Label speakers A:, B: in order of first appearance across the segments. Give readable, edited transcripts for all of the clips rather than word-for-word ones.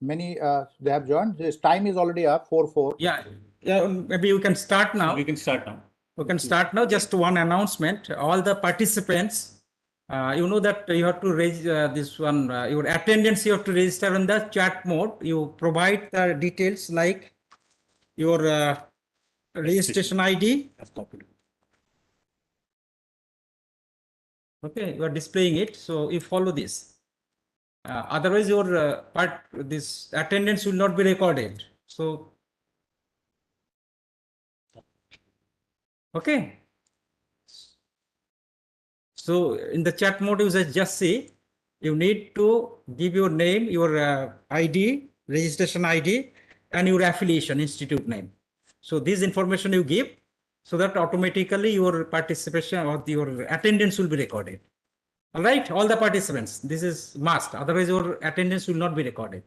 A: many they have joined. This time is already up 4:04.
B: Yeah, maybe you can start now.
C: We can start now.
B: We can start now. Just one announcement. All the participants, you know that you have to raise this one, your attendance, you have to register in the chat mode. You provide the details like your registration ID. Okay, you are displaying it. So you follow this. Otherwise, your this attendance will not be recorded. So, okay. So in the chat mode, you just say you need to give your name, your ID, registration ID, and your affiliation, institute name. So this information you give, so that automatically your participation or your attendance will be recorded. All right, all the participants, this is must. Otherwise, your attendance will not be recorded.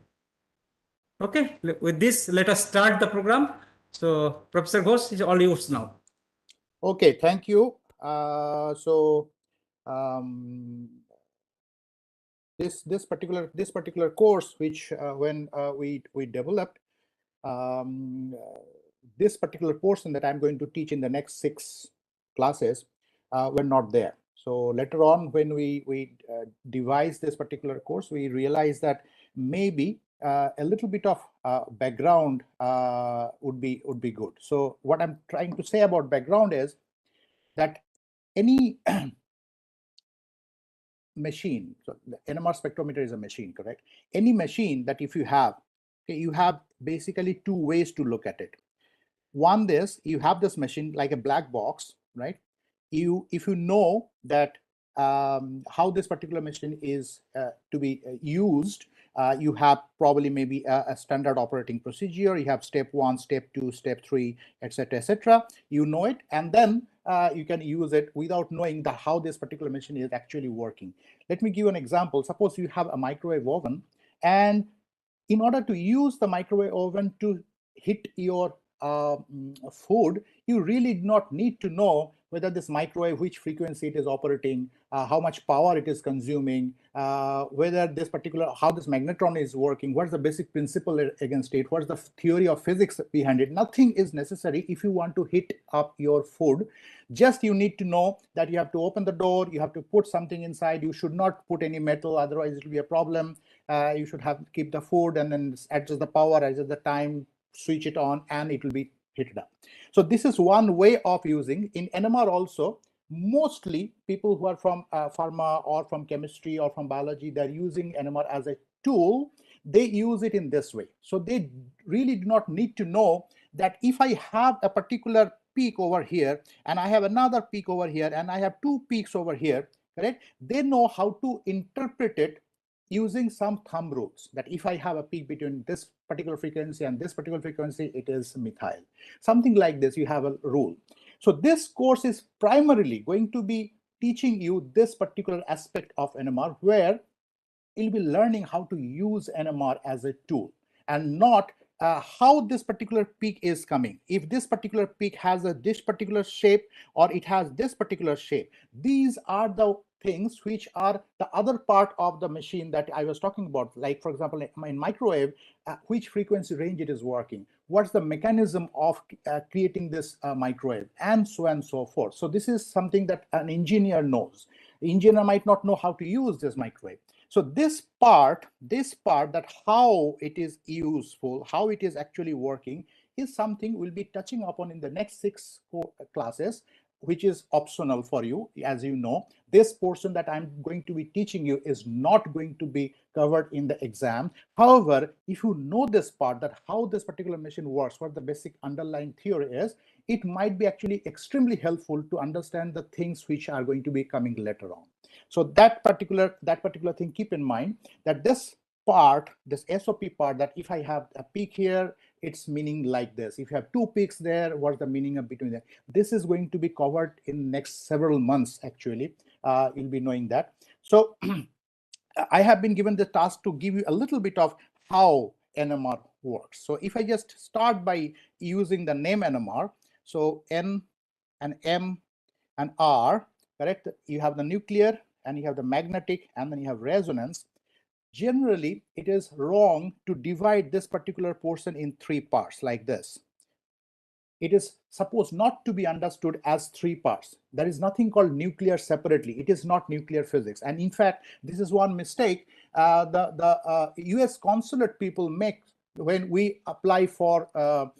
B: Okay, with this, let us start the program. So Professor Ghosh is all yours now.
A: Okay, thank you. This particular course, which when we developed, this particular portion that I'm going to teach in the next 6 classes were not there. So later on, when we devised this particular course, we realized that maybe a little bit of background would be good. So what I'm trying to say about background is that any machine, so the NMR spectrometer is a machine, correct? Any machine that if you have, okay, you have basically 2 ways to look at it. One is you have this machine like a black box, right? If you know that how this particular machine is to be used, you have probably maybe a standard operating procedure. You have step 1, step 2, step 3, etc., etc. You know it, and then you can use it without knowing that how this particular machine is actually working. Let me give you an example. Suppose you have a microwave oven, and in order to use the microwave oven to heat your food, you really do not need to know whether this microwave, which frequency it is operating, how much power it is consuming, whether this particular, how this magnetron is working, what's the basic principle against it, what's the theory of physics behind it. Nothing is necessary if you want to heat up your food. Just you need to know that you have to open the door, you have to put something inside, you should not put any metal, otherwise it will be a problem. You should have keep the food and then adjust the power, adjust the time, switch it on, and it will be heated up. So this is one way of using. In NMR also, mostly people who are from pharma or from chemistry or from biology, they're using NMR as a tool. They use it in this way. So they really do not need to know that if I have a particular peak over here and I have another peak over here and I have 2 peaks over here, correct? They know how to interpret it using some thumb rules, that if I have a peak between this particular frequency and this particular frequency, it is methyl. Something like this, you have a rule. So this course is primarily going to be teaching you this particular aspect of NMR, where you'll be learning how to use NMR as a tool and not how this particular peak is coming. If this particular peak has this particular shape or it has this particular shape, these are the things which are the other part of the machine that I was talking about. Like, for example, in microwave, which frequency range it is working, what's the mechanism of creating this microwave, and so on and so forth. So this is something that an engineer knows. The engineer might not know how to use this microwave. So this part that how it is useful, how it is actually working, is something we'll be touching upon in the next 6 classes, which is optional for you. As you know, this portion that I'm going to be teaching you is not going to be covered in the exam. However, if you know this part, that how this particular machine works, what the basic underlying theory is, it might be actually extremely helpful to understand the things which are going to be coming later on. So that particular thing, keep in mind that this part, this SOP part, that if I have a peak here, it's meaning like this. If you have 2 peaks there, what's the meaning of between them? This is going to be covered in next several months, actually. You'll be knowing that. So I have been given the task to give you a little bit of how NMR works. So if I just start by using the name NMR, so N and M and R, correct? You have the nuclear, and you have the magnetic, and then you have resonance. generally it is wrong to divide this particular portion in three parts like this. It is supposed not to be understood as three parts. There is nothing called nuclear separately. It is not nuclear physics. And in fact, this is one mistake the US consulate people make when we apply for a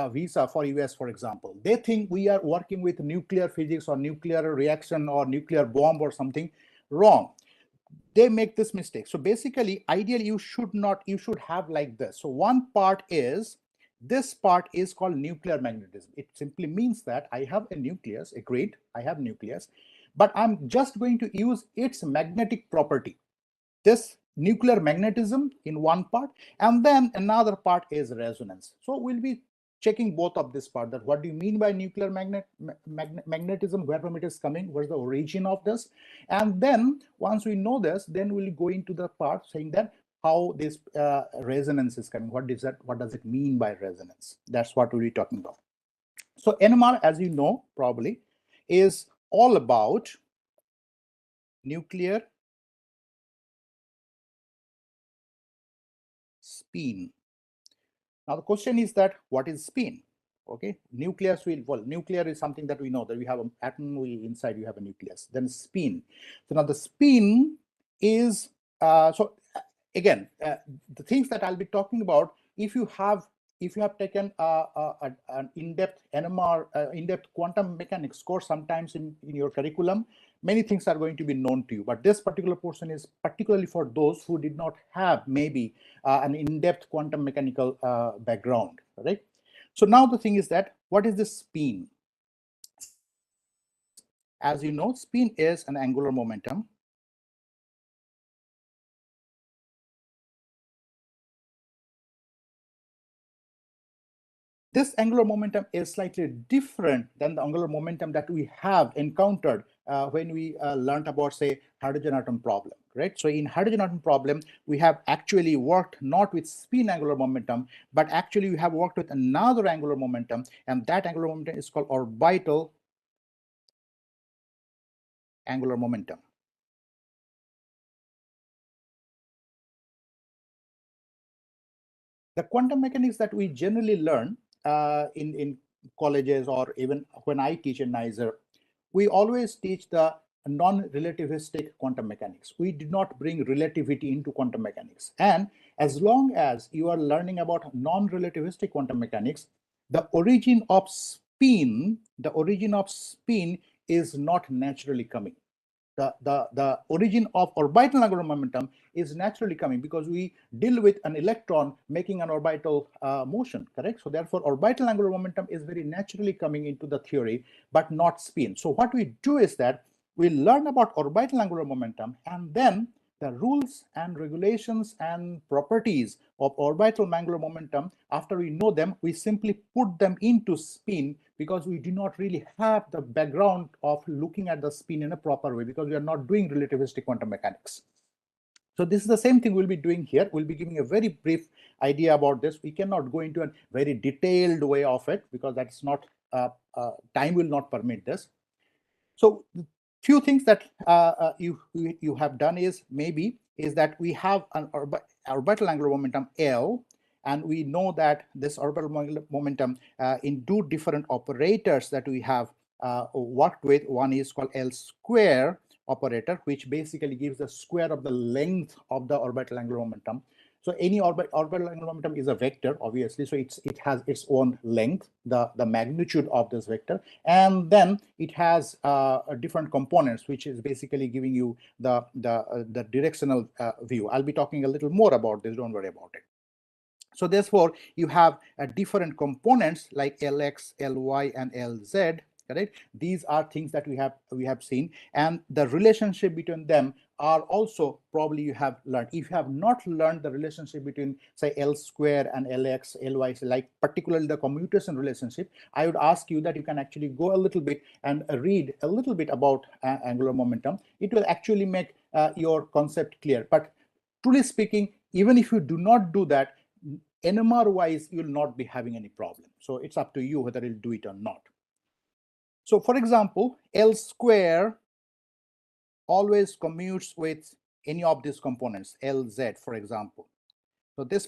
A: visa for US, for example. They think we are working with nuclear physics or nuclear reaction or nuclear bomb or something. Wrong. They make this mistake. So basically, ideally, you should have like this. So one part is, this part is called nuclear magnetism. It simply means that I have a nucleus, agreed, I have nucleus, but I'm just going to use its magnetic property, this nuclear magnetism in one part, and then another part is resonance. So we'll be checking both of this part, that what do you mean by nuclear magnetism, where from it is coming, where's the origin of this, and then once we know this, then we'll go into the part saying that how this resonance is coming, what does it mean by resonance. That's what we'll be talking about. So NMR, as you know probably, is all about nuclear spin. Now the question is that what is spin? Okay, nucleus nuclear is something that we know, that we have an atom, inside you have a nucleus. Then spin. So now the spin is again, the things that I'll be talking about, if you have taken an in-depth NMR, in-depth quantum mechanics course sometimes in your curriculum, many things are going to be known to you. But this particular portion is particularly for those who did not have maybe an in-depth quantum mechanical background, right? So now the thing is that, what is the spin? As you know, spin is an angular momentum. This angular momentum is slightly different than the angular momentum that we have encountered when we learned about, say, hydrogen atom problem, right? So in hydrogen atom problem, we have actually worked not with spin angular momentum, but actually we have worked with another angular momentum, and that angular momentum is called orbital angular momentum. The quantum mechanics that we generally learn in colleges, or even when I teach in NISER, we always teach the non-relativistic quantum mechanics. We do not bring relativity into quantum mechanics. And as long as you are learning about non-relativistic quantum mechanics, the origin of spin is not naturally coming. The origin of orbital angular momentum is naturally coming, because we deal with an electron making an orbital motion, correct? So therefore, orbital angular momentum is very naturally coming into the theory, but not spin. So what we do is that we learn about orbital angular momentum, and then the rules and regulations and properties of orbital angular momentum, after we know them, we simply put them into spin, because we do not really have the background of looking at the spin in a proper way, because we are not doing relativistic quantum mechanics. So this is the same thing we'll be doing here. We'll be giving a very brief idea about this. We cannot go into a very detailed way of it, because that's not, time will not permit this. So few things that you have done is that we have an orbital angular momentum L, and we know that this orbital momentum in two different operators that we have worked with. One is called L square operator, which basically gives the square of the length of the orbital angular momentum. So any orbital angular momentum is a vector, obviously. So it has its own length, the magnitude of this vector, and then it has different components, which is basically giving you the directional view. I'll be talking a little more about this. Don't worry about it. So therefore, you have different components like Lx, Ly, and Lz. Correct? These are things that we have seen, and the relationship between them are also probably you have learned. If you have not learned the relationship between, say, L square and Lx, Ly, like particularly the commutation relationship, I would ask you that you can actually go a little bit and read a little bit about angular momentum. It will actually make your concept clear. But truly speaking, even if you do not do that, NMR wise, you will not be having any problem. So it's up to you whether you'll do it or not. So for example, L square always commutes with any of these components, LZ, for example. So this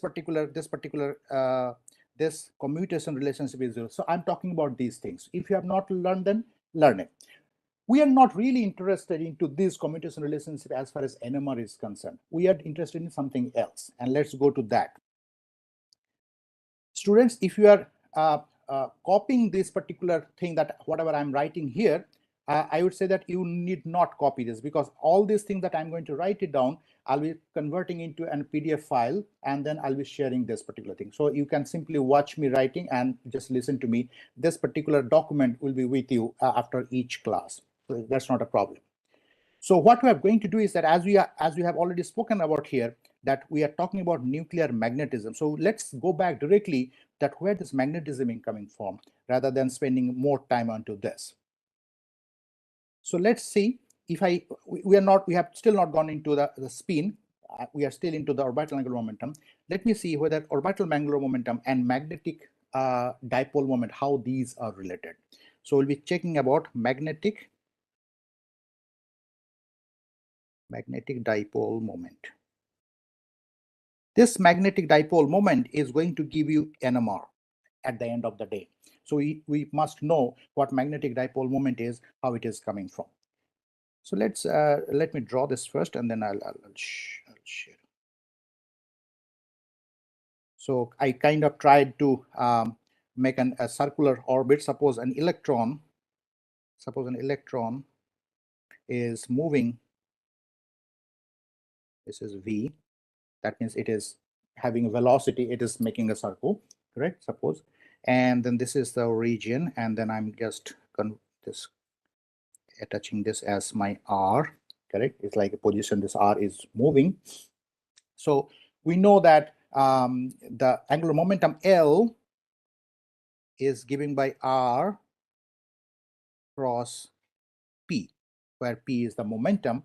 A: commutation relationship is 0. So I'm talking about these things. If you have not learned them, learn it. We are not really interested into this commutation relationship as far as NMR is concerned. We are interested in something else, and let's go to that. Students, if you are copying this particular thing, that whatever I'm writing here, I would say that you need not copy this, because all these things that I'm going to write it down, I'll be converting into a PDF file, and then I'll be sharing this particular thing. So you can simply watch me writing and just listen to me. This particular document will be with you after each class. So that's not a problem. So what we are going to do is that, as we have already spoken about here, that we are talking about nuclear magnetism. So let's go back directly that where this magnetism is coming from, rather than spending more time onto this. So let's see if we have still not gone into the spin. We are still into the orbital angular momentum. Let me see whether orbital angular momentum and magnetic dipole moment, how these are related. So we'll be checking about magnetic dipole moment. This magnetic dipole moment is going to give you NMR at the end of the day. So we must know what magnetic dipole moment is, how it is coming from. So let me draw this first, and then I'll share. So I kind of tried to make a circular orbit. Suppose an electron is moving. This is V. That means it is having a velocity. It is making a circle, correct? Suppose, and then this is the origin, and then I'm just attaching this as my R, correct? It's like a position. This R is moving. So we know that the angular momentum L is given by R cross P, where P is the momentum.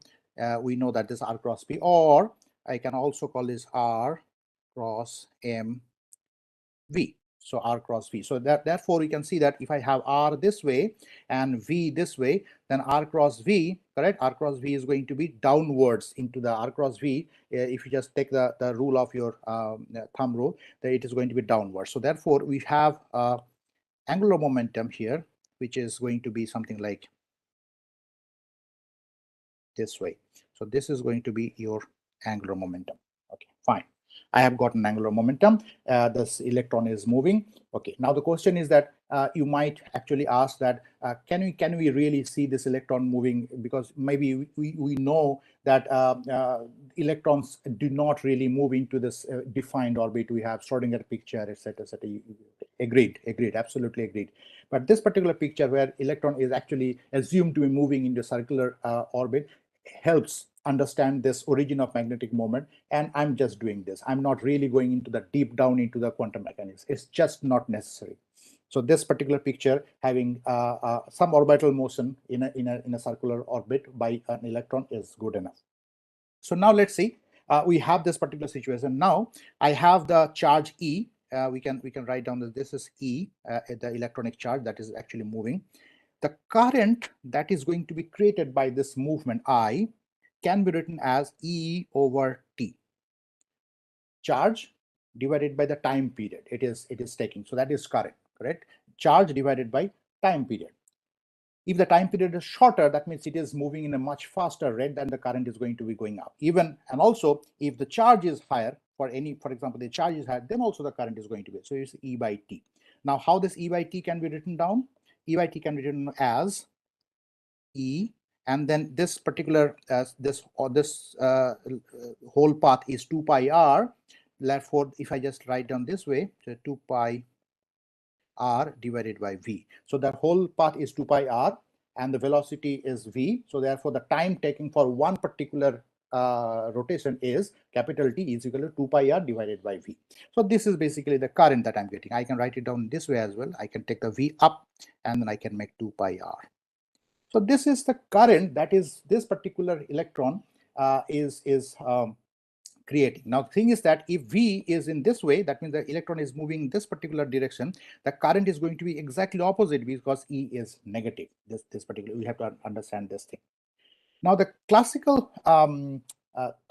A: We know that this R cross P, or I can also call this R cross M V. So R cross V. So therefore we can see that if I have R this way and V this way, then R cross V, correct? R cross V is going to be downwards into the R cross V. If you just take the rule of your thumb rule, then it is going to be downwards. So therefore we have angular momentum here, which is going to be something like this way. So this is going to be your angular momentum. Okay, fine. I have got an angular momentum. This electron is moving. Okay, now the question is that you might actually ask that can we really see this electron moving? Because maybe we know that electrons do not really move into this defined orbit. We have Schrodinger picture, etc., etc. Agreed, absolutely agreed. But this particular picture where electron is actually assumed to be moving into circular orbit helps understand this origin of magnetic moment, and I'm just doing this. I'm not really going into the deep down into the quantum mechanics. It's just not necessary. So this particular picture having some orbital motion in a circular orbit by an electron is good enough. So now let's see. We have this particular situation. Now I have the charge E. We can write down that this is E, the electronic charge that is actually moving. The current that is going to be created by this movement I can be written as E over T. Charge divided by the time period it is taking. So that is current, correct? Charge divided by time period. If the time period is shorter, that means it is moving in a much faster rate, than the current is going to be going up. And also if the charge is higher, for example, the charge is higher, then also the current is going to be. So it's E by T. Now how this E by T can be written down? E by T can be written as E, and then this particular this whole path is 2 pi r. Therefore, if I just write down this way, so 2 pi r divided by v. So the whole path is 2 pi r, and the velocity is v. So therefore, the time taken for one particular rotation is capital T is equal to 2 pi r divided by v. So this is basically the current that I'm getting. I can write it down this way as well. I can take the v up, and then I can make 2 pi r. So this is the current that is this particular electron is creating. Now the thing is that if V is in this way, that means the electron is moving in this particular direction, the current is going to be exactly opposite, because E is negative. This particular, we have to understand this thing. Now the classical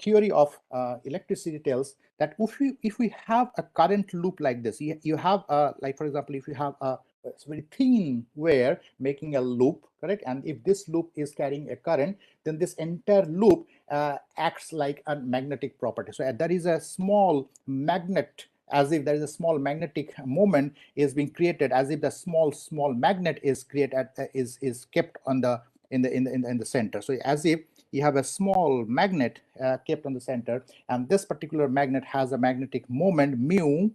A: theory of electricity tells that if we have a current loop like this, you have like for example, if you have a very thin wire making a loop, correct, and if this loop is carrying a current, then this entire loop acts like a magnetic property. So there is a small magnet, as if there is a small magnetic moment is being created, as if the small magnet is created is kept on the in the center. So as if you have a small magnet kept on the center, and this particular magnet has a magnetic moment mu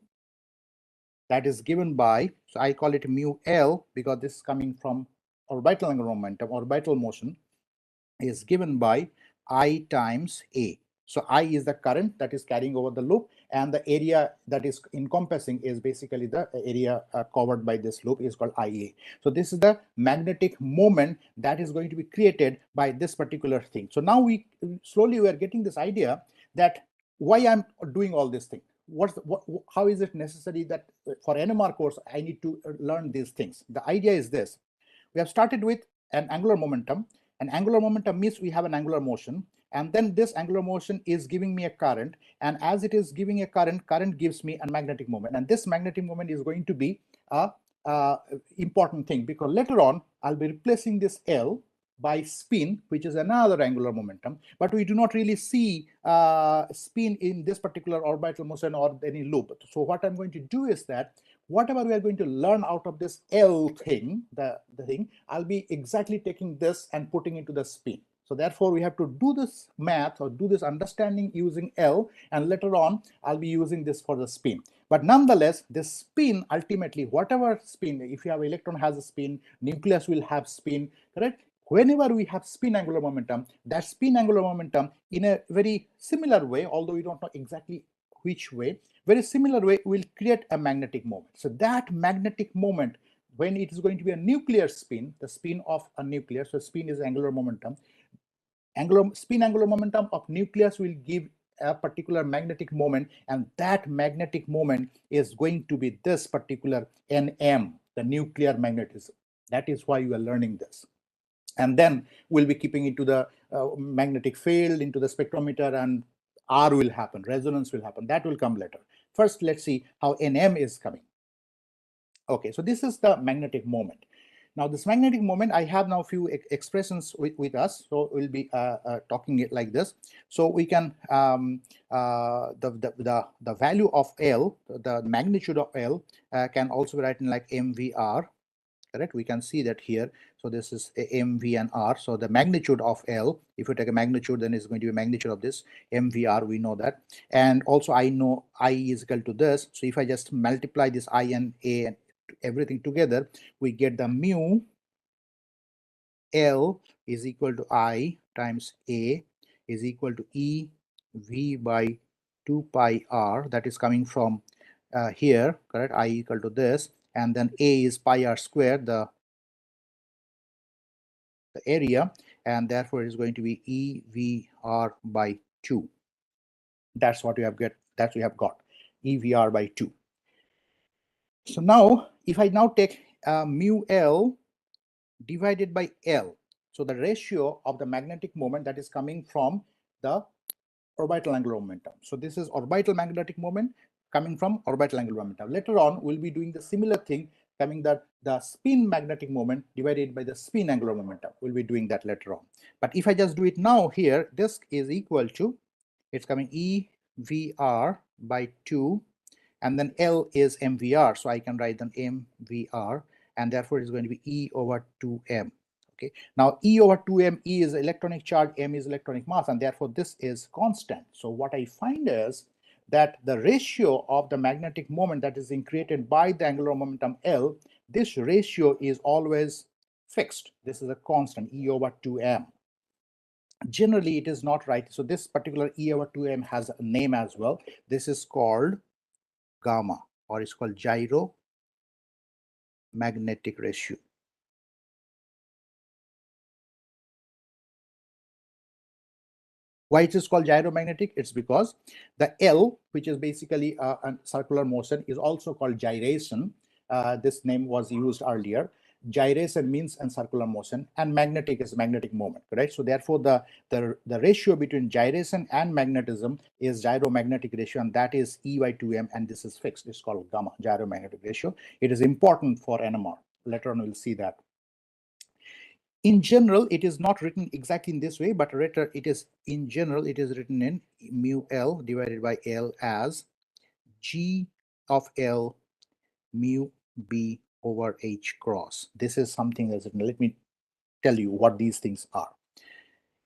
A: that is given by, so I call it mu L because this is coming from orbital angular momentum, orbital motion is given by I times A. So I is the current that is carrying over the loop, and the area that is encompassing is basically the area covered by this loop is called IA. So this is the magnetic moment that is going to be created by this particular thing. So now we are getting this idea that why I'm doing all this thing. How is it necessary that for NMR course I need to learn these things? The idea is this: we have started with an angular momentum. An angular momentum means we have an angular motion, and then this angular motion is giving me a current, and as it is giving a current gives me a magnetic moment, and this magnetic moment is going to be a important thing, because later on I'll be replacing this L by spin, which is another angular momentum, but we do not really see spin in this particular orbital motion or any loop. So what I'm going to do is that whatever we are going to learn out of this L thing, the thing, I'll be exactly taking this and putting into the spin. So therefore, we have to do this math or do this understanding using L, and later on, I'll be using this for the spin. But nonetheless, this spin, ultimately, whatever spin, if you have electron has a spin, nucleus will have spin, correct? Whenever we have spin angular momentum, that spin angular momentum in a very similar way, although we don't know exactly which way, very similar way will create a magnetic moment. So that magnetic moment, when it is going to be a nuclear spin, the spin of a nuclear, so spin is angular momentum, spin angular momentum of nucleus will give a particular magnetic moment, and that magnetic moment is going to be this particular NM, the nuclear magnetism. That is why you are learning this. And then we'll be keeping into the magnetic field, into the spectrometer, and R will happen, resonance will happen. That will come later. First, let's see how NM is coming. Okay, so this is the magnetic moment. Now, this magnetic moment, I have now a few expressions with us. So we'll be talking it like this. So we can the value of L, the magnitude of L, can also be written like MVR. Correct? We can see that here. So this is MV and R. So the magnitude of L, if you take a magnitude, then it's going to be a magnitude of this MVR. We know that. And also I know I is equal to this. So if I just multiply this I and A and everything together, we get the mu L is equal to I times A is equal to E V by 2 pi R. That is coming from here, correct? I equal to this. And then A is pi R squared, the area, and therefore it is going to be EVR by 2. That's what we have got, EVR by 2. So now, if I now take mu L divided by L, so the ratio of the magnetic moment that is coming from the orbital angular momentum. So this is orbital magnetic moment coming from orbital angular momentum. Later on, we'll be doing the similar thing, coming that the spin magnetic moment divided by the spin angular momentum. We'll be doing that later on. But if I just do it now here, this is equal to, it's coming EVR by 2, and then L is MVR. So I can write them MVR, and therefore it's going to be E over 2M. Okay. Now E over 2M, E is electronic charge, M is electronic mass, and therefore this is constant. So what I find is that the ratio of the magnetic moment that is being created by the angular momentum L, this ratio is always fixed. This is a constant, E over 2M. Generally, it is not right. So this particular E over 2M has a name as well. This is called gamma, or it's called gyro magnetic ratio. Why it is called gyromagnetic? It's because the L, which is basically a circular motion, is also called gyration. This name was used earlier. gyration means and circular motion, and magnetic is magnetic moment, correct? So therefore the ratio between gyration and magnetism is gyromagnetic ratio, and that is E/2m, and this is fixed. It's called gamma, gyromagnetic ratio. It is important for NMR. Later on we'll see that. In general, it is not written exactly in this way, but later it is, in general, it is written in mu L divided by L as G of L mu B over H cross. This is something that's written. Let me tell you what these things are.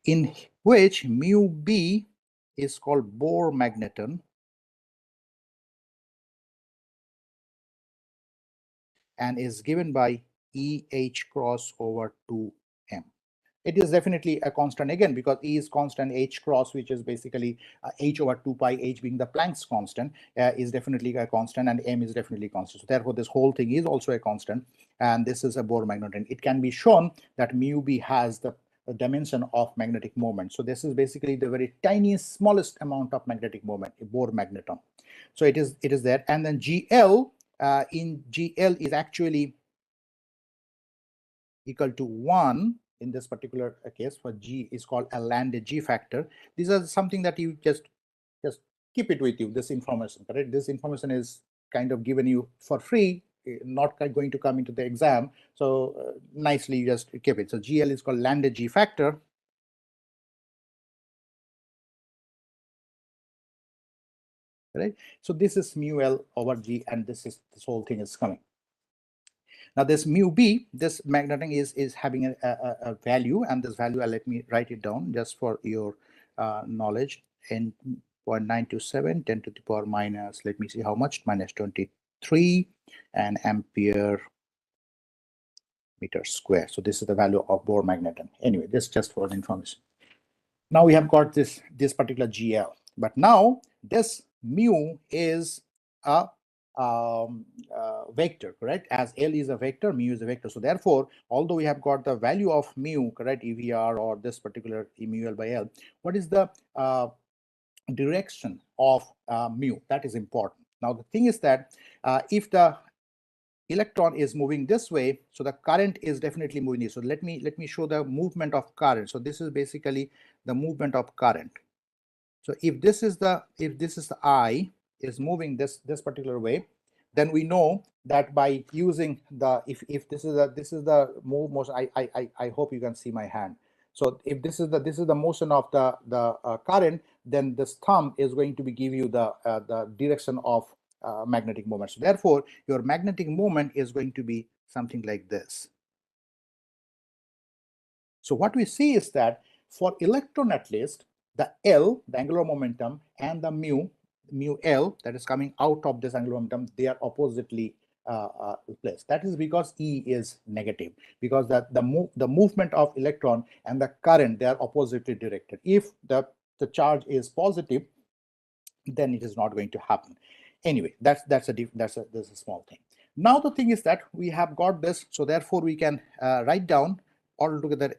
A: In which mu B is called Bohr magneton, and is given by E H cross over 2m. It is definitely a constant again, because E is constant, H cross, which is basically H over 2 pi, H being the Planck's constant, is definitely a constant, and M is definitely constant. So therefore, this whole thing is also a constant, and this is a Bohr magneton. It can be shown that mu B has the dimension of magnetic moment. So this is basically the very tiniest, smallest amount of magnetic moment, a Bohr magneton. So it is there, and then GL in GL is actually equal to 1 in this particular case. For G is called a landed G factor. These are something that you just keep it with you, this information, correct? This information is kind of given you for free, not going to come into the exam. So nicely you just keep it. So GL is called landed G factor. Right? So this is mu L over G, and this whole thing is coming. Now this mu B, this magnetic is having a value, and this value, let me write it down just for your knowledge, in 0.927 10 to the power minus, let me see how much, minus 23 and ampere meter square. So this is the value of Bohr magneton. Anyway, this just for information. Now we have got this particular GL, but now this mu is a vector, correct? As L is a vector, mu is a vector. So therefore, although we have got the value of mu, correct, EVR, or this particular mu L by L, what is the direction of mu? That is important. Now the thing is that if the electron is moving this way, so the current is definitely moving this. So let me show the movement of current. So this is basically the movement of current. So if this is the I is moving this particular way, then we know that by using the, if this is the move motion, I hope you can see my hand. So if this is the motion of the current, then this thumb is going to be give you the direction of magnetic moment. So therefore, your magnetic moment is going to be something like this. So what we see is that for electron, at least, the L, the angular momentum, and the mu L that is coming out of this angular momentum, they are oppositely placed. That is because E is negative, because the movement of electron and the current, they are oppositely directed. If the charge is positive, then it is not going to happen. Anyway, that's a small thing. Now the thing is that we have got this, so therefore we can write down all together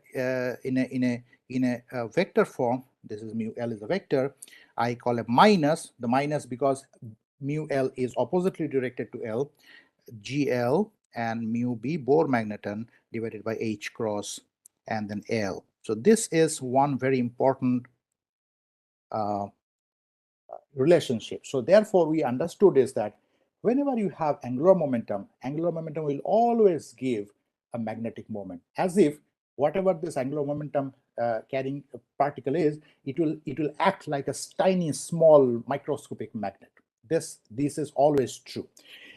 A: in a vector form. This is mu L is a vector. I call a minus, the minus because mu L is oppositely directed to L, GL and mu B Bohr magneton divided by H cross and then L. So this is one very important relationship. So therefore we understood is that whenever you have angular momentum will always give a magnetic moment, as if whatever this angular momentum carrying particle is, it will act like a tiny small microscopic magnet. This is always true.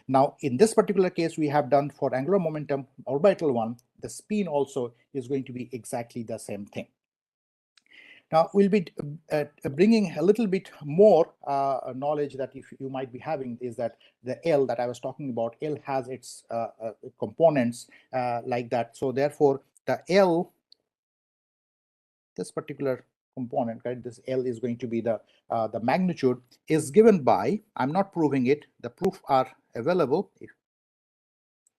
A: Now in this particular case, we have done for angular momentum orbital one, the spin also is going to be exactly the same thing. Now we'll be bringing a little bit more knowledge that if you might be having, is that the L that I was talking about, L has its components like that. So therefore the L, this particular component, right, this L is going to be the magnitude is given by, I'm not proving it, the proof are available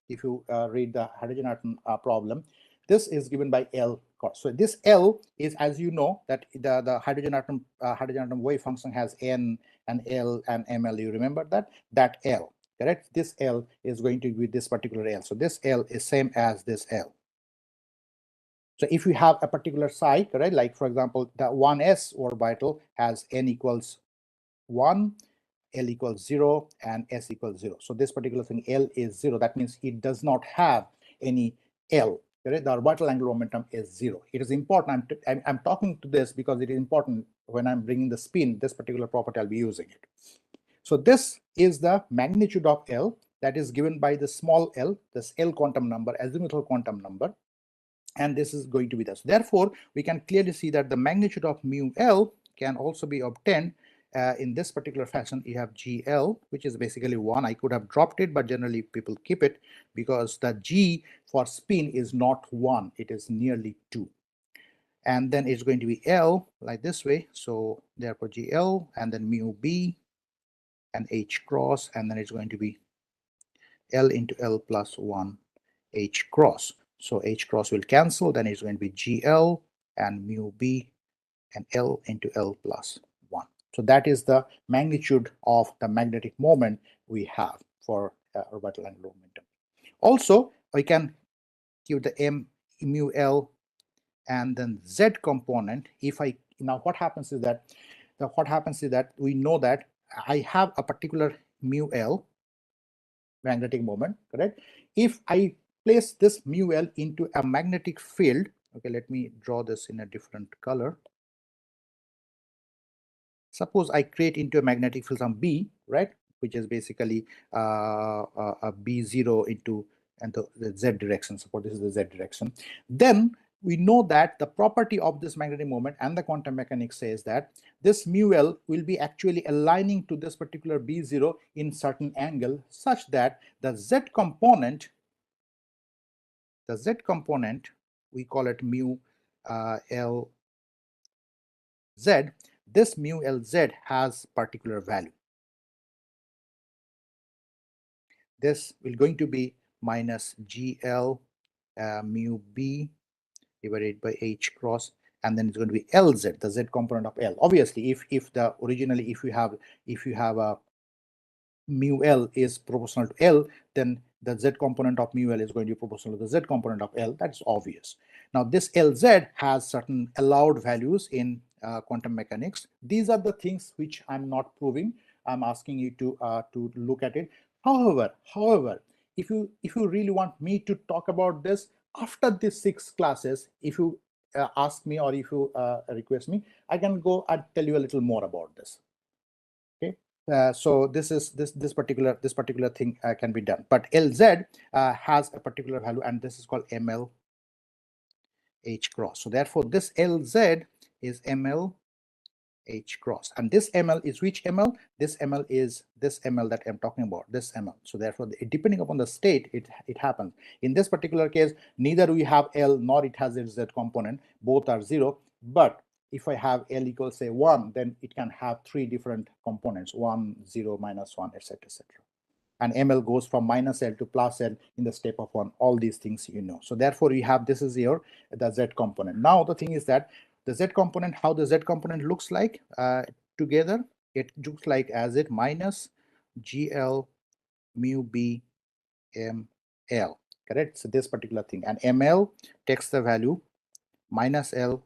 A: if you read the hydrogen atom problem. This is given by L. So this L is, as you know, that the hydrogen atom wave function has N and L and ML. You remember that L. correct? This L is going to be this particular L. So this L is same as this L. So if you have a particular psi, correct, like for example, the 1s orbital has n equals 1, L equals 0, and S equals 0. So this particular thing, L is 0. That means it does not have any L. Correct? The orbital angular momentum is 0. It is important. I'm talking to this because it is important when I'm bringing the spin, this particular property, I'll be using it. So this is the magnitude of L that is given by the small l, this L quantum number, azimuthal quantum number. And this is going to be this. Therefore, we can clearly see that the magnitude of mu L can also be obtained in this particular fashion. You have GL, which is basically 1. I could have dropped it, but generally people keep it because the G for spin is not 1. It is nearly 2. And then it's going to be L like this way. So therefore GL and then mu B and H cross, and then it's going to be L into L plus 1 H cross. So H cross will cancel, then it's going to be GL and mu B and L into L plus 1. So that is the magnitude of the magnetic moment we have for orbital angular momentum. Also, we can give the M mu L and then Z component. If I now what happens is that we know that I have a particular mu L magnetic moment, correct? If I place this mu L into a magnetic field, okay, let me draw this in a different color. Suppose I create into a magnetic field some B, right, which is basically a B0 into and the Z direction. Suppose this is the Z direction. Then we know that the property of this magnetic moment and the quantum mechanics says that this mu L will be actually aligning to this particular B0 in certain angle such that the Z component, we call it mu L Z. This mu Lz has particular value. This will going to be minus GL mu B divided by H cross, and then it's going to be Lz, the Z component of L. Obviously, if you have a mu L is proportional to L, then the Z component of mu L is going to be proportional to the Z component of L. That's obvious. Now this Lz has certain allowed values in quantum mechanics. These are the things which I'm not proving. I'm asking you to look at it. However, if you really want me to talk about this after these 6 classes, if you ask me or if you request me, I can go and tell you a little more about this. Okay. So this particular thing can be done, but Lz has a particular value, and this is called ML H cross. So therefore, this Lz is ML H cross, and this ML is which ML? This ML is this ML that I'm talking about, this ML. So therefore, depending upon the state, it happens. In this particular case, neither we have L nor it has its Z component. Both are 0. But if I have L equals say 1, then it can have 3 different components: 1, 0, minus 1, etc., etc. And ML goes from minus L to plus L in the step of 1. All these things you know. So therefore, you have this is your the Z component. Now the thing is that the Z component, how the Z component looks like together, it looks like as it minus GL mu B M L, correct? So this particular thing, and ML takes the value minus L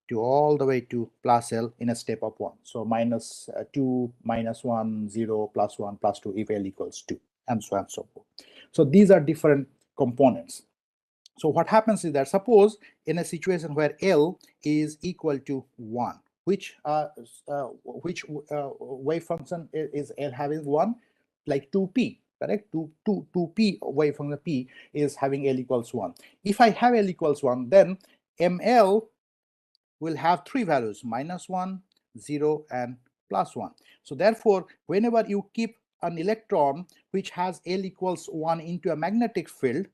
A: to all the way to plus L in a step of 1. So minus 2, minus 1, 0, plus 1, plus 2 if L equals 2, and so on and so forth. So these are different components. So what happens is that suppose in a situation where L is equal to 1, which wave function is L having 1? Like 2p, correct? 2p wave function p is having L equals 1. If I have L equals 1, then ML will have 3 values: minus 1, 0, and plus 1. So therefore, whenever you keep an electron which has L equals 1 into a magnetic field,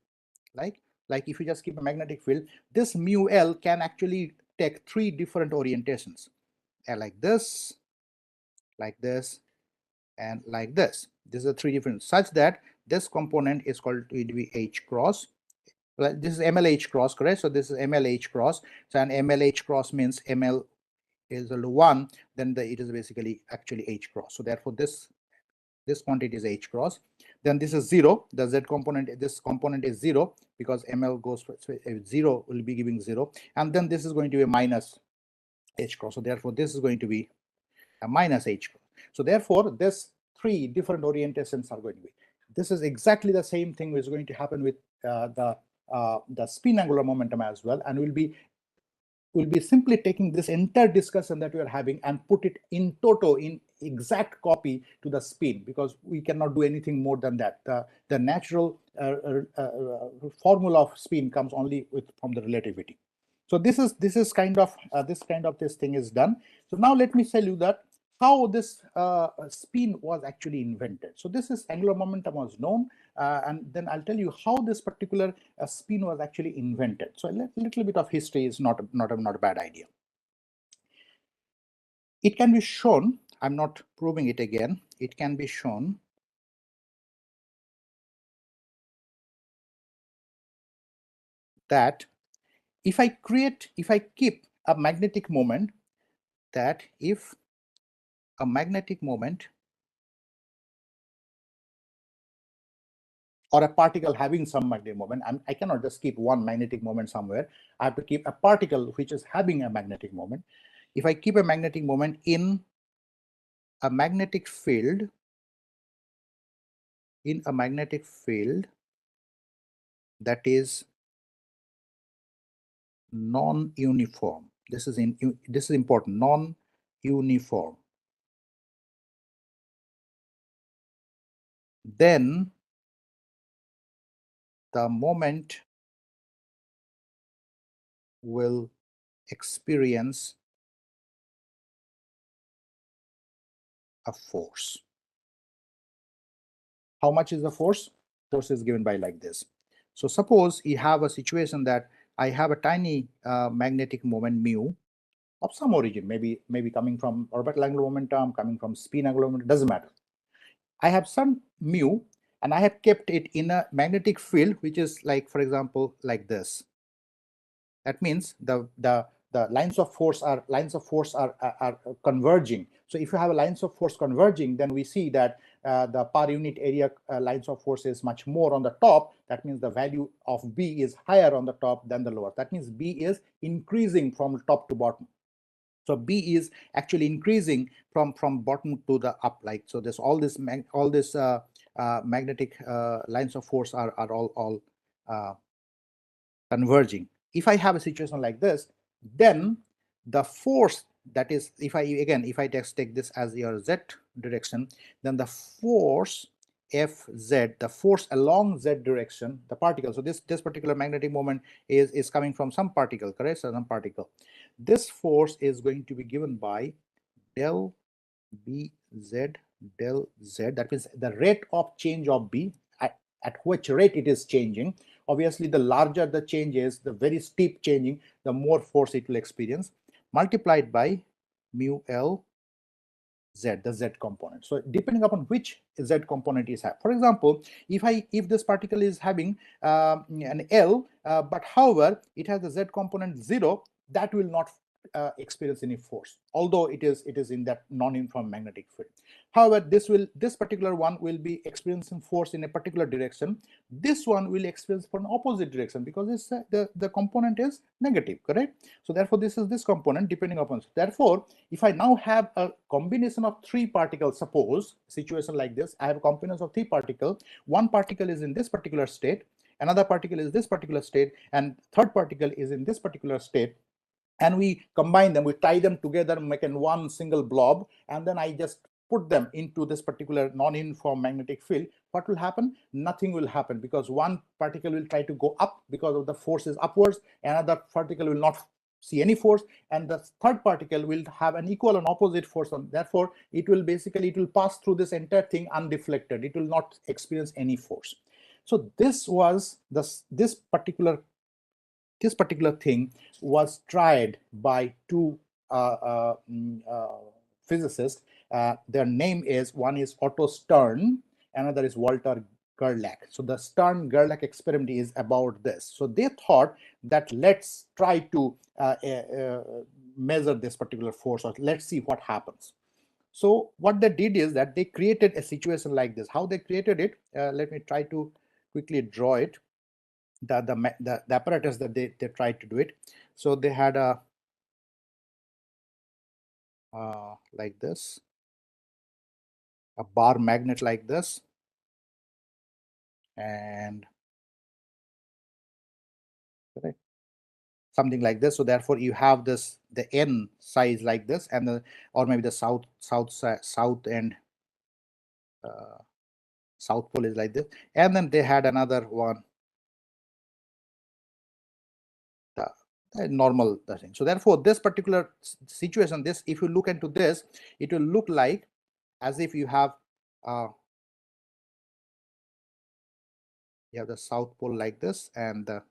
A: like if you just keep a magnetic field, this mu L can actually take 3 different orientations, like this, and like this. These are 3 different, such that this component is called to be H cross. Well, this is MLH cross, correct? So this is MLH cross. So an MLH cross means ML is equal to 1, then it is basically actually H cross. So therefore, this quantity is H cross. then this is 0. The z component, this component is 0 because ml goes for 0 will be giving 0, and then this is going to be a minus h cross. So therefore, this is going to be a minus h cross. So therefore, this 3 different orientations are going to be. This is exactly the same thing which is going to happen with the spin angular momentum as well, and we'll be simply taking this entire discussion that we are having and put it in toto, in exact copy to the spin, because we cannot do anything more than that. The natural formula of spin comes only from the relativity. So this kind of this thing is done. So now let me tell you that how this spin was actually invented. So this is angular momentum was known, and then I'll tell you how this particular spin was actually invented. So a little bit of history is not a bad idea. It can be shown, I'm not proving it again, it can be shown that if I keep a magnetic moment, that if a magnetic moment or a particle having some magnetic moment, I cannot just keep one magnetic moment somewhere. I have to keep a particle which is having a magnetic moment. If I keep a magnetic moment in a magnetic field, that is non-uniform, this is important, non-uniform, then the moment will experience a force. How much is the force? Force is given by like this. So suppose you have a situation that I have a tiny magnetic moment mu of some origin, maybe coming from orbital angular momentum, coming from spin angular momentum, doesn't matter. I have some mu and I have kept it in a magnetic field which is like, for example, like this. That means the lines of force are converging. So if you have a lines of force converging, then we see that the per unit area lines of force is much more on the top. That means the value of B is higher on the top than the lower. That means B is increasing from top to bottom. So B is actually increasing from bottom to the up. Like, so there's all this magnetic lines of force are all converging. If I have a situation like this, then the force, that is, if I just take this as your z direction, then the force Fz, the force along z direction, the particle. So this particular magnetic moment is coming from some particle, correct? So some particle. This force is going to be given by del Bz del z. That means the rate of change of B, at which rate it is changing. Obviously, the larger the change is, the very steep changing, the more force it will experience, multiplied by mu L z, the z component. So depending upon which z component is have. For example, if this particle is having an L, but however it has the z component 0, that will not experience any force, although it is in that non-uniform magnetic field. However, this particular one will be experiencing force in a particular direction. This one will experience for an opposite direction because it's the component is negative, correct? So therefore, this is this component depending upon. Therefore, if I now have a combination of 3 particles, suppose situation like this, I have a combination of 3 particles. One particle is in this particular state, another particle is this particular state, and third particle is in this particular state. And we combine them, we tie them together, make one single blob, and then I just put them into this particular non-uniform magnetic field. What will happen? Nothing will happen, because one particle will try to go up because of the force is upwards, another particle will not see any force, and the third particle will have an equal and opposite force, and therefore it will pass through this entire thing undeflected. It will not experience any force. So this was this particular thing was tried by 2 physicists. Their name is, one is Otto Stern, another is Walter Gerlach. So the Stern-Gerlach experiment is about this. So they thought that let's try to measure this particular force, or let's see what happens. So what they did is that they created a situation like this. How they created it, let me try to quickly draw it, the apparatus that they tried to do it. So they had a like this, a bar magnet like this, and something like this. So therefore you have this, the N size like this, and the, or maybe the south and south pole is like this. And then they had another one, the normal thing. So therefore this particular situation, this, if you look into this, it will look like as if you have the south pole like this and the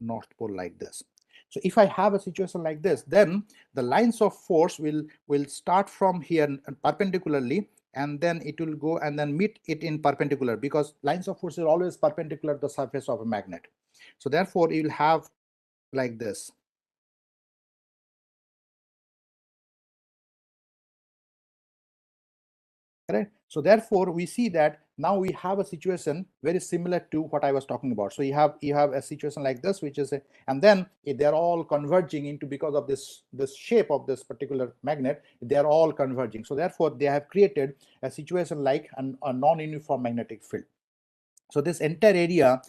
A: north pole like this. So if I have a situation like this, then the lines of force will start from here perpendicularly, and then it will go and then meet it in perpendicular, because lines of force are always perpendicular to the surface of a magnet. So therefore you will have like this. Correct. So therefore we see that now we have a situation very similar to what I was talking about. So you have a situation like this, which is and then they're all converging into, because of this shape of this particular magnet, they're all converging. So therefore they have created a situation like a non-uniform magnetic field. So this entire area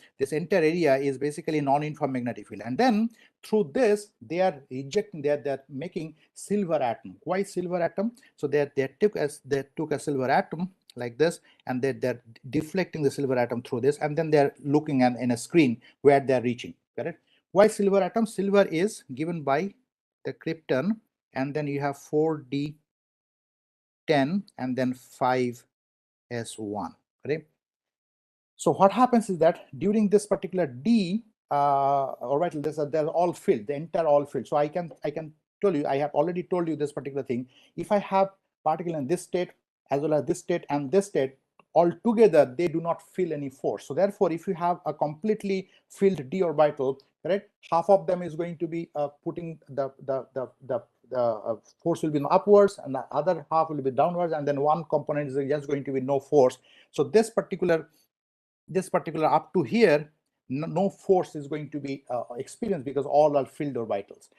A: is basically non-uniform magnetic field, and then through this they are ejecting, they're making silver atom. Why silver atom? So they took a silver atom like this, and they're deflecting the silver atom through this, and then they're looking in a screen where they're reaching. Correct? Why silver atom? Silver is given by the krypton, and then you have 4d10 and then 5s1. Correct? So what happens is that during this particular D orbital, they're all filled, the entire all filled. So I can tell you, I have already told you this particular thing. If I have particle in this state as well as this state and this state, all together they do not feel any force. So therefore, if you have a completely filled d orbital, correct, half of them is going to be putting the force will be upwards, and the other half will be downwards, and then one component is just going to be no force. So this particular up to here, no force is going to be experienced, because all are filled orbitals.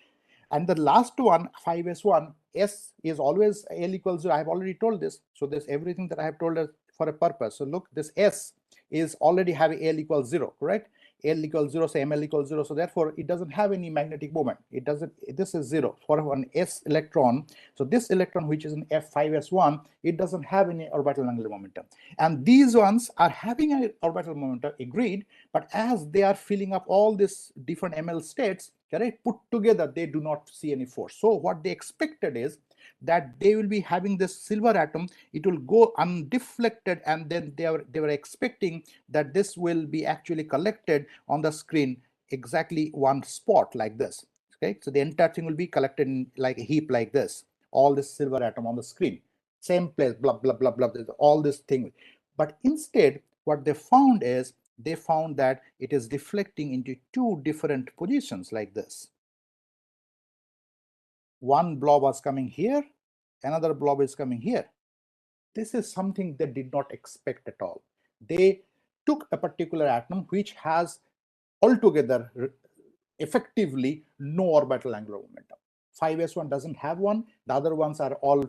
A: And the last one, 5s1, S is always L equals 0. I have already told this. So this everything that I have told us for a purpose. So look, this S is already having L equals 0, correct? L equals 0, so ML equals 0. So therefore, it doesn't have any magnetic moment. It doesn't, this is 0 for an S electron. So this electron, which is an F5s1, it doesn't have any orbital angular momentum. And these ones are having an orbital momentum, agreed, but as they are filling up all these different ML states, correct, put together, they do not see any force. So what they expected is that they will be having this silver atom, it will go undeflected, and then they were expecting that this will be actually collected on the screen exactly one spot like this. Okay, so the entire thing will be collected in like a heap like this, all this silver atom on the screen, same place, blah blah blah blah, all this thing. But instead what they found is, they found that it is deflecting into two different positions like this. One blob was coming here, another blob is coming here. This is something they did not expect at all. They took a particular atom which has altogether effectively no orbital angular momentum. 5s1 doesn't have one, the other ones are all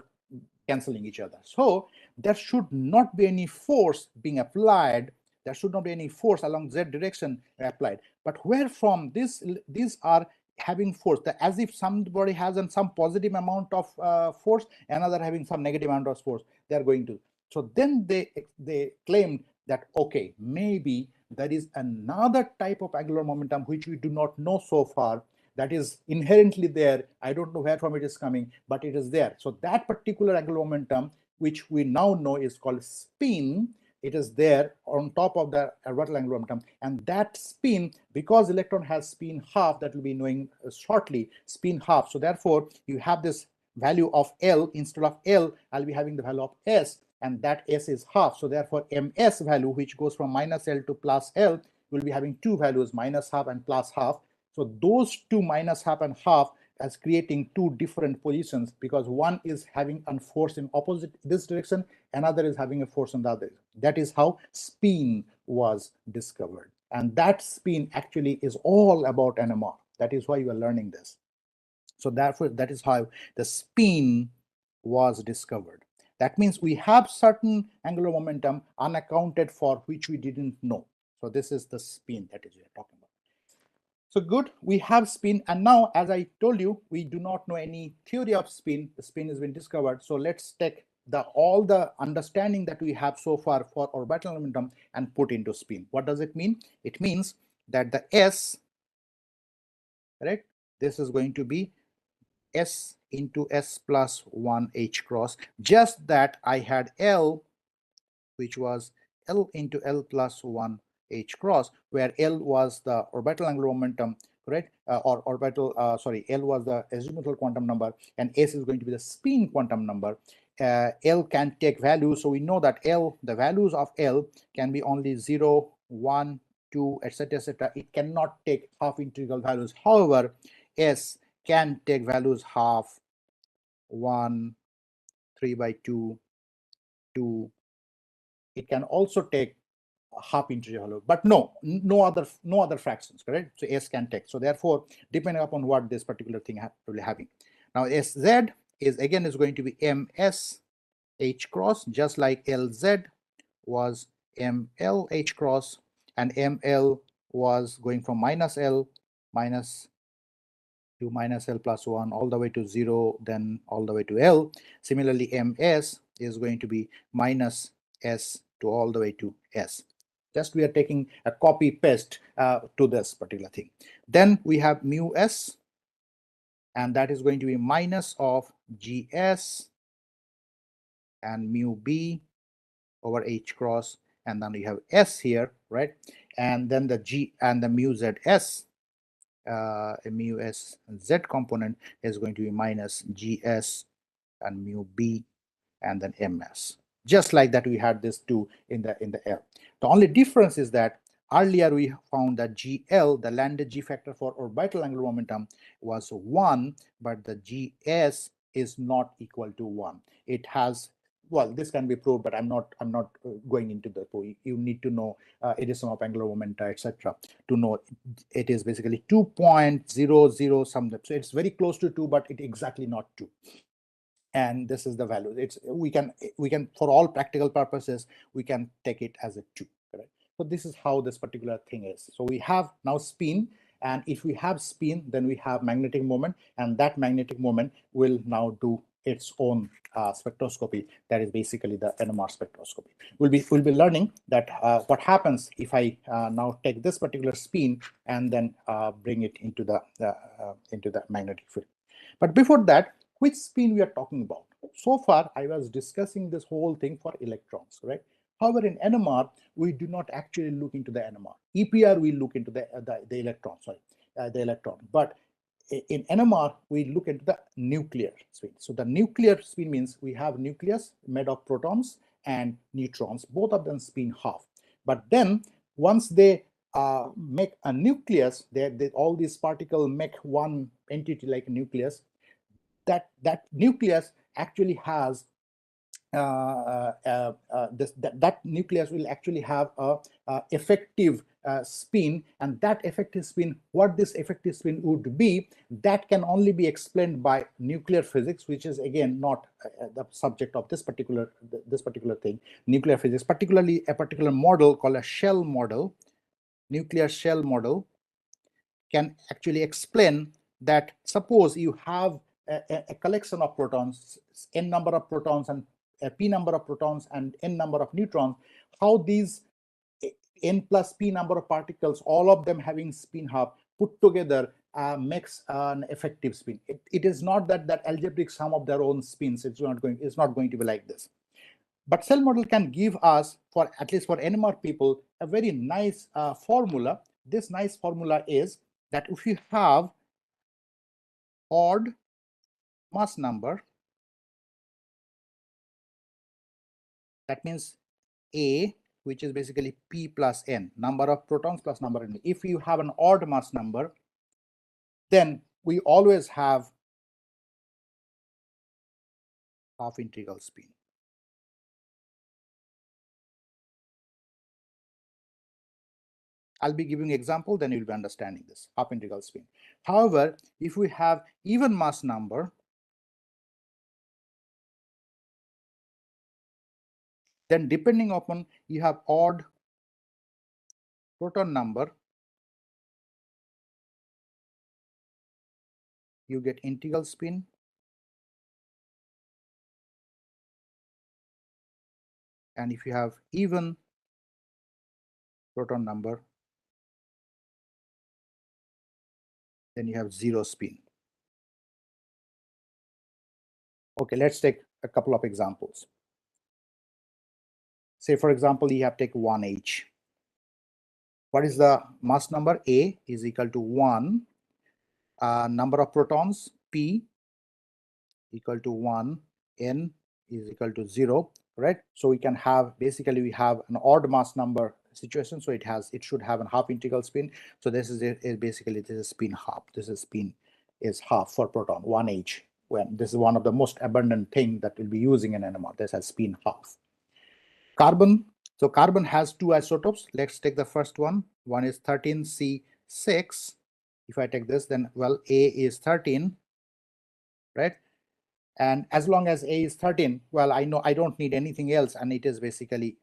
A: canceling each other. So there should not be any force being applied. There should not be any force along z direction applied. But where from these are having force, as if somebody has some positive amount of force, another having some negative amount of force, they are going to. So then they claimed that, okay, maybe there is another type of angular momentum which we do not know so far, that is inherently there. I don't know where from it is coming, but it is there. So that particular angular momentum, which we now know is called spin, it is there on top of the orbital angular momentum. And that spin, because electron has spin half, that will be knowing shortly, spin half. So therefore, you have this value of L. Instead of L, I'll be having the value of S, and that S is half. So therefore, MS value, which goes from minus L to plus L, will be having two values, minus half and plus half. So those two, minus half and half, as creating two different positions, because one is having a force in opposite this direction, another is having a force in the other. That is how spin was discovered. And that spin actually is all about NMR. That is why you are learning this. So therefore, that is how the spin was discovered. That means we have certain angular momentum unaccounted for, which we didn't know. So this is the spin that is we are talking about. So good, we have spin, and now, as I told you, we do not know any theory of spin. The spin has been discovered. So let's take all the understanding that we have so far for orbital momentum and put into spin. What does it mean? It means that the S, correct? This is going to be S into S plus 1 H cross, just that I had L, which was L into L plus 1 H cross, where L was the orbital angular momentum, correct? Or orbital, sorry, L was the azimuthal quantum number, and S is going to be the spin quantum number. L can take values, so we know that L, the values of L can be only 0, 1, 2, etc., etc. It cannot take half integral values. However, S can take values half, 1, 3 by 2, 2. It can also take half integer value, but no other fractions, correct? So S can take. So therefore, depending upon what this particular thing will having. Now SZ is again is going to be MS H cross, just like LZ was ML H cross, and ML was going from minus L minus to minus L plus 1 all the way to 0, then all the way to L. Similarly, MS is going to be minus S to all the way to S. Just we are taking a copy paste to this particular thing. Then we have mu S, and that is going to be minus of GS and mu B over H cross, and then we have S here, right? And then the G and the mu ZS, mu S Z component is going to be minus GS and mu B and then MS. Just like that, we had this two in the L. The only difference is that earlier we found that GL, the landed G factor for orbital angular momentum, was 1, but the GS is not equal to 1. It has, well, this can be proved, but I'm not going into the point. You need to know addition of angular momenta, etc., to know it is basically 2.00 something. So it's very close to 2, but it exactly not 2. And this is the value. It's we can for all practical purposes we can take it as a 2, correct? So this is how this particular thing is. So we have now spin, and if we have spin, then we have magnetic moment, and that magnetic moment will now do its own spectroscopy. That is basically the NMR spectroscopy. We'll be learning that what happens if I now take this particular spin and then bring it into the magnetic field. But before that, which spin we are talking about? So far, I was discussing this whole thing for electrons, right? However, in NMR, we do not actually look into the NMR. EPR, we look into the electron, the electron. But in NMR, we look into the nuclear spin. So the nuclear spin means we have nucleus made of protons and neutrons. Both of them spin half. But then once they make a nucleus, all these particles make one entity like a nucleus. That nucleus actually has that nucleus will actually have a effective spin, and that effective spin, what this effective spin would be, that can only be explained by nuclear physics, which is again not the subject of this particular thing. Nuclear physics, particularly a particular model called a shell model, nuclear shell model, can actually explain that suppose you have a collection of protons, n number of protons and a p number of protons and n number of neutrons, how these n plus p number of particles, all of them having spin half, put together makes an effective spin. It is not that algebraic sum of their own spins. It's not going to be like this. But cell model can give us, for at least for NMR people, a very nice formula. This nice formula is that if you have odd mass number, that means A, which is basically P plus N, number of protons plus number of N. If you have an odd mass number, then we always have half integral spin. I'll be giving example, then you'll be understanding this half integral spin. However, if we have even mass number, then depending upon you have odd proton number, you get integral spin. And if you have even proton number, then you have zero spin. Okay, let's take a couple of examples. Say, for example, you have take 1H. What is the mass number? A is equal to 1. Number of protons, P, equal to 1. N is equal to 0, right? So we can have, basically we have an odd mass number situation, so it should have a half integral spin. So this is basically this is spin half. This is spin is half for proton, 1H. When this is one of the most abundant thing that we'll be using in NMR. This has spin half. Carbon. So carbon has two isotopes. Let's take the first one. One is 13C6. If I take this, then well, A is 13, right? And as long as A is 13, well, I know I don't need anything else, and it is basically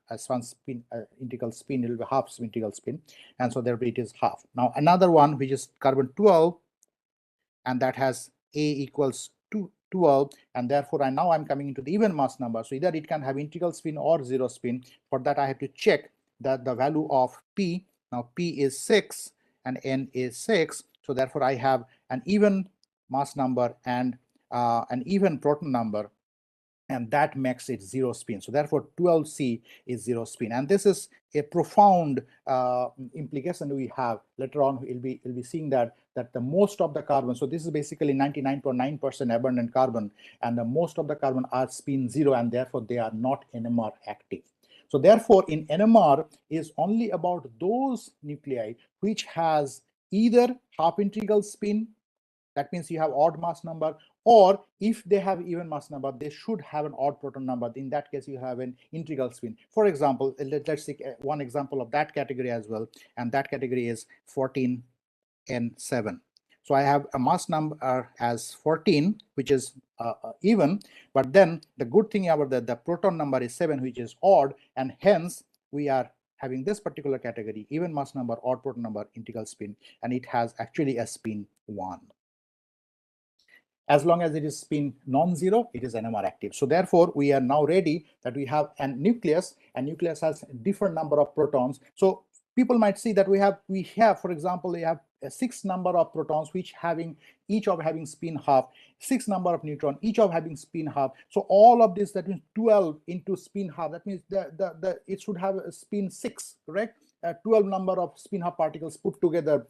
A: as one spin integral spin, it will be half integral spin, and so therefore it is half. Now another one which is carbon 12, and that has A equals to 12, and therefore now I'm coming into the even mass number. So either it can have integral spin or zero spin. For that I have to check that the value of P. Now P is 6 and N is 6, so therefore I have an even mass number and an even proton number, and that makes it zero spin. So therefore 12C is zero spin, and this is a profound implication we have later on. We'll be seeing that the most of the carbon, so this is basically 99.9% abundant carbon, and the most of the carbon are spin zero, and therefore they are not NMR active. So therefore in NMR is only about those nuclei which has either half integral spin, that means you have odd mass number, or if they have even mass number, they should have an odd proton number. In that case, you have an integral spin. For example, let's take one example of that category as well, and that category is 14N7. So I have a mass number as 14, which is even, but then the good thing about the proton number is 7, which is odd, and hence we are having this particular category, even mass number, odd proton number, integral spin, and it has actually a spin 1. As long as it is spin non-zero, it is NMR active. So therefore, we are now ready that we have a nucleus, and nucleus has a different number of protons. So people might see that we have, for example, we have a 6 number of protons, which each of having spin half, 6 number of neutron, each of having spin half. So all of this, that means 12 into spin half. That means it should have a spin 6, correct? 12 number of spin half particles put together.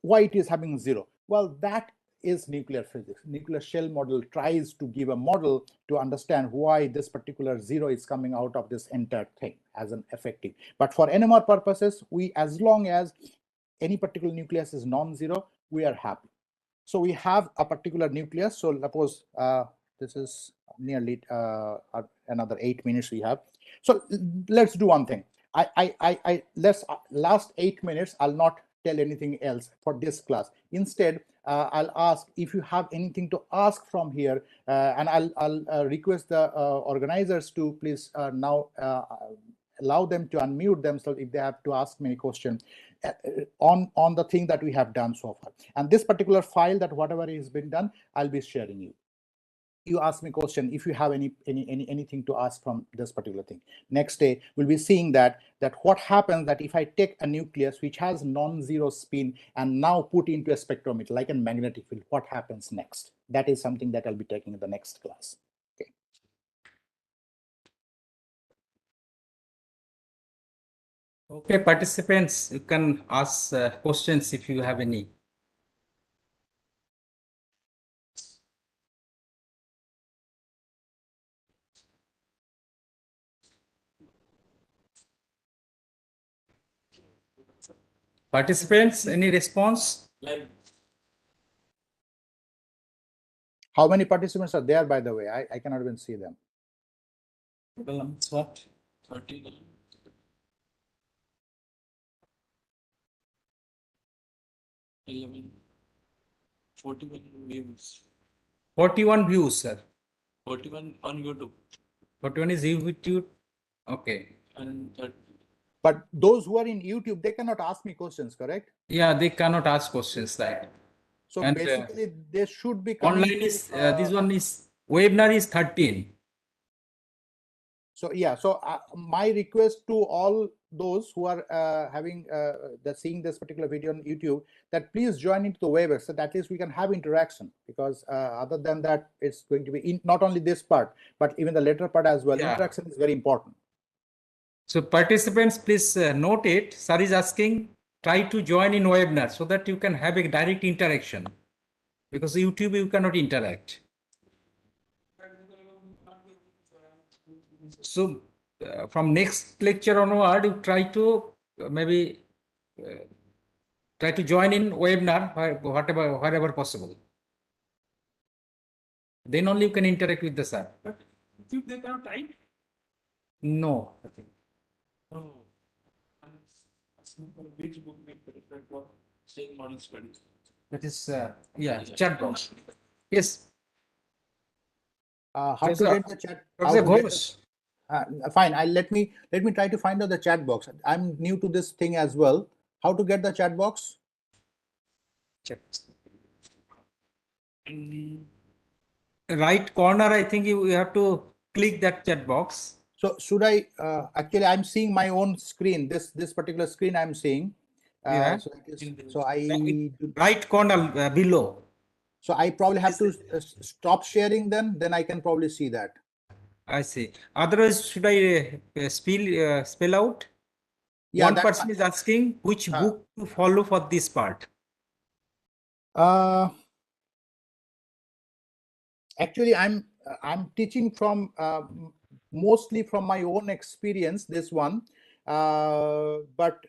A: Why it is having 0? Well, that is nuclear physics. Nuclear shell model tries to give a model to understand why this particular 0 is coming out of this entire thing as an effective. But for NMR purposes, as long as any particular nucleus is non-zero, we are happy. So we have a particular nucleus. So suppose this is nearly another 8 minutes we have. So let's do one thing. Last 8 minutes, I'll not tell anything else for this class. Instead, I'll ask if you have anything to ask from here, and I'll request the organizers to please now allow them to unmute themselves if they have to ask me a question on the thing that we have done so far. And this particular file, that whatever has been done, I'll be sharing you. You ask me a question if you have anything to ask from this particular thing. Next day, we'll be seeing that what happens that if I take a nucleus which has non-zero spin and now put into a spectrometer like a magnetic field, what happens next? That is something that I'll be taking in the next class. Okay.
B: Okay, participants, you can ask questions if you have any. Participants, any response?
A: How many participants are there, by the way? I cannot even see them.
B: It's what?
C: 30. 11. 41 views.
B: 41 views, sir.
C: 41 on YouTube.
B: 41 is YouTube. Okay.
C: And that
A: But those who are in YouTube, they cannot ask me questions, correct?
B: Yeah, they cannot ask questions, right?
A: So
B: And,
A: basically, they should be coming.
B: Online is, this one is, webinar is 13.
A: So yeah, so my request to all those who are seeing this particular video on YouTube, that please join into the WebEx, so that is we can have interaction, because other than that, it's going to be not only this part, but even the later part as well.
B: Yeah.
A: Interaction is very important.
B: So participants, please note it. Sir is asking, try to join in webinar so that you can have a direct interaction, because YouTube you cannot interact. So from next lecture onward, you try to maybe try to join in webinar wherever possible. Then only you can interact with the sir.
C: but if they cannot type.
B: No.
C: Oh. Which book make the different for same model studies?
B: That is yeah, chat box. Yes.
A: How
B: Professor-
A: to get the chat?
B: Professor
A: how to get the-
B: Ghosh.
A: Fine. Let me try to find out the chat box. I'm new to this thing as well. How to get the chat box?
B: Check.
C: In
B: Right corner, I think you have to click that chat box.
A: So should I actually? I'm seeing my own screen. This particular screen I'm seeing.
B: Yeah.
A: So, that is,
B: Right corner below.
A: so I probably have to stop sharing. Then I can probably see that.
B: I see. Otherwise, should I spell out?
A: Yeah,
B: One
A: that's
B: person
A: fine.
B: is asking which book to follow for this part.
A: Actually, I'm teaching from mostly from my own experience. This one, but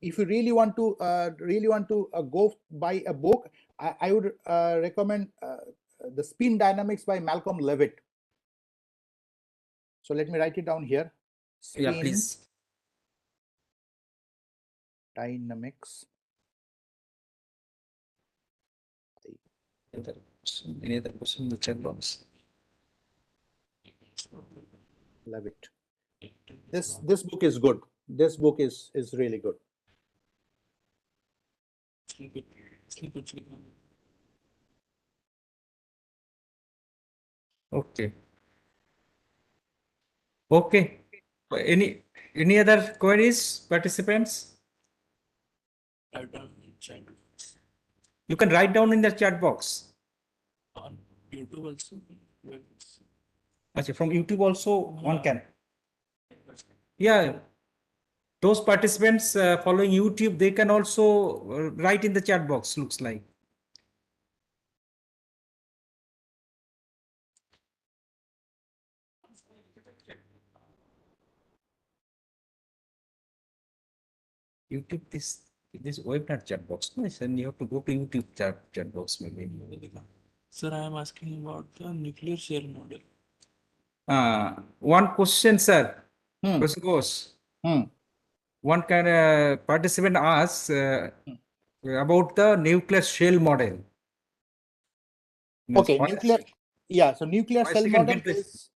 A: if you really want to go buy a book, I would recommend the Spin Dynamics by Malcolm Levitt. So let me write it down here.
B: Yeah,
A: Spin
B: please.
A: Dynamics.
B: Any other question in the chat box?
A: Levitt. This book is good. This book is really good.
C: sleep it.
B: Okay. Okay. Any other queries, participants?
C: Write down in chat.
B: You can write down in the chat box.
C: On YouTube also.
B: Actually, from YouTube also one can. Yeah. Those participants following YouTube, they can also write in the chat box, looks like. YouTube, this webinar chat box, no, and you have to go to YouTube chat box maybe.
C: Sir, I am asking about the nuclear shell model.
B: One question, sir. Professor Ghosh. One kind of participant asks about the nuclear shell model.
A: Okay, nuclear. Yeah, so nuclear
B: Why
A: cell
B: second
A: model
B: bit is-
A: is.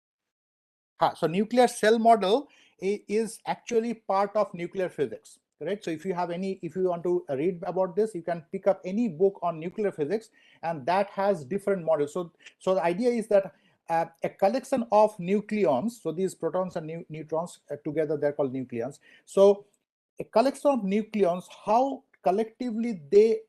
A: So nuclear cell model is actually part of nuclear physics, correct? So if you want to read about this, you can pick up any book on nuclear physics, and that has different models. So the idea is that a collection of nucleons, so these protons and neutrons together, they're called nucleons. So a collection of nucleons, how collectively they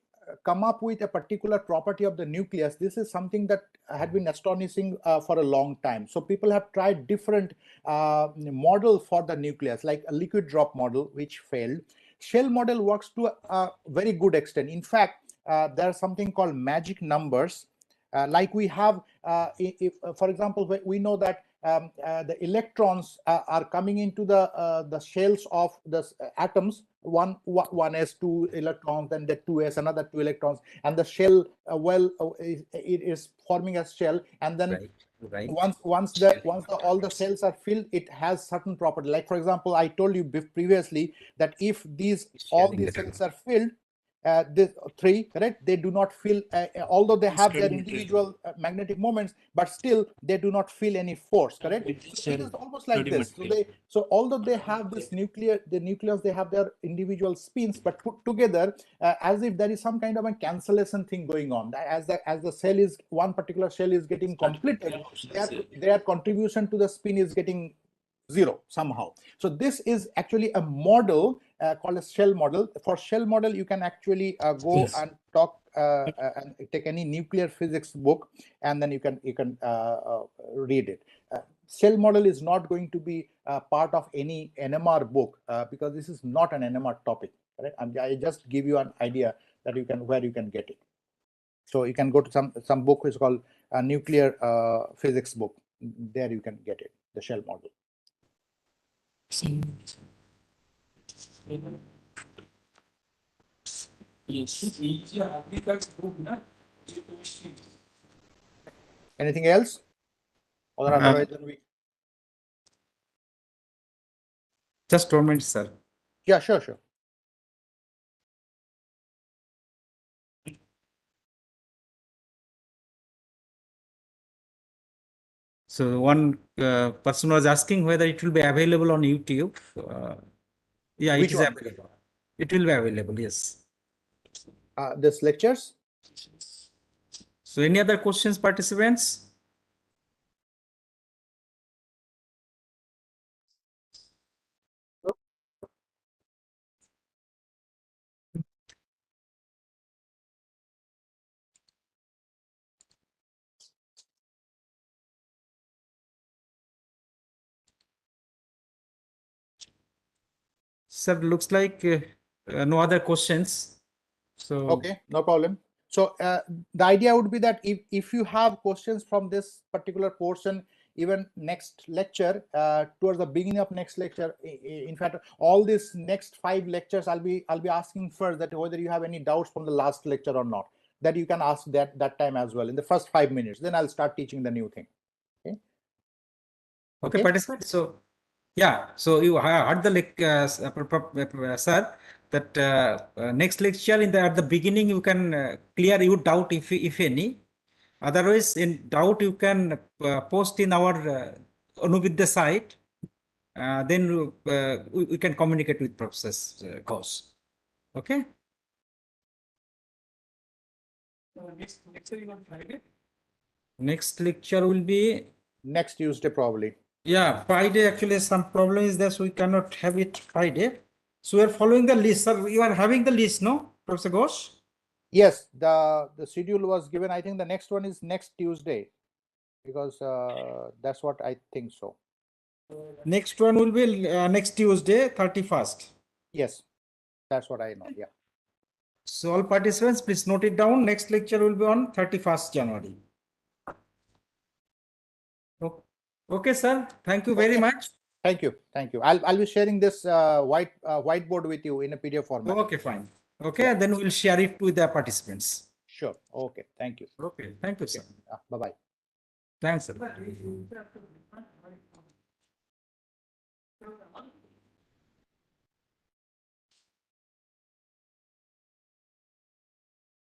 A: come up with a particular property of the nucleus, this is something that had been astonishing for a long time. So people have tried different model for the nucleus, like a liquid drop model, which failed. Shell model works to a very good extent. In fact, there's something called magic numbers. Like we have, for example, we know that the electrons are coming into the shells of the atoms. One s, two electrons, then the 2s, another 2 electrons, and the shell it is forming a shell, and then
B: Right.
A: once all the cells are filled, it has certain property. Like for example, I told you previously that if all these cells are filled, this three, correct, they do not feel, although they have their individual magnetic moments, but still they do not feel any force, correct? So it is almost like this. So although they have this the nucleus, they have their individual spins, but put together as if there is some kind of a cancellation thing going on. As the cell is, one particular shell is getting completed, their contribution to the spin is getting zero somehow. So this is actually a model called a shell model. For shell model, you can actually go and talk and take any nuclear physics book, and then you can read it. Shell model is not going to be part of any NMR book because this is not an NMR topic. Right? I just give you an idea that where you can get it. So you can go to some book which is called a nuclear physics book. There you can get it, the shell model.
C: Yes.
A: Anything else? Or otherwise,
B: Just 2 minutes, sir.
A: yeah, sure.
B: So one person was asking whether it will be available on YouTube. Yeah,
A: Which
B: it is
A: one?
B: available. It will be available, yes.
A: This lectures?
B: So any other questions, participants? Sir, looks like no other questions. So
A: Okay, no problem. So the idea would be that if you have questions from this particular portion, even next lecture, towards the beginning of next lecture, in fact, all these next 5 lectures, I'll be asking first that whether you have any doubts from the last lecture or not. That you can ask that time as well in the first 5 minutes. Then I'll start teaching the new thing.
B: okay, participants. So yeah, so you heard the sir, that next lecture at the beginning you can clear your doubt if any. Otherwise, in doubt you can post in our Anuvidya site. Then we can communicate with Professor Ghosh. Okay. Next lecture on Friday. Next lecture will be
A: Next Tuesday probably.
B: Yeah, Friday actually some problem is there, so we cannot have it Friday. So we are following the list. Sir, you are having the list, no, Professor Ghosh?
A: Yes, the schedule was given. I think the next one is next Tuesday, because that's what I think so.
B: Next one will be next Tuesday, 31st.
A: Yes, that's what I know. Yeah.
B: So all participants, please note it down. Next lecture will be on 31st January. Okay, sir. Thank you very much.
A: Thank you. I'll be sharing this whiteboard with you in a PDF format.
B: Okay, fine. Okay, yeah. Then we'll share it with the participants.
A: Sure. Okay. Thank you.
B: Okay. Thank you, sir.
A: Bye-bye.
B: Thanks, sir.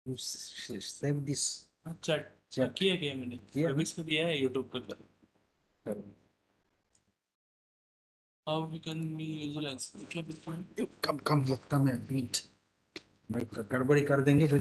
B: You save this.
C: Chat किया क्या मैंने service को दिया है YouTube पर how we can be visualize
B: come and meet भाई गड़बड़ी कर देंगे फिर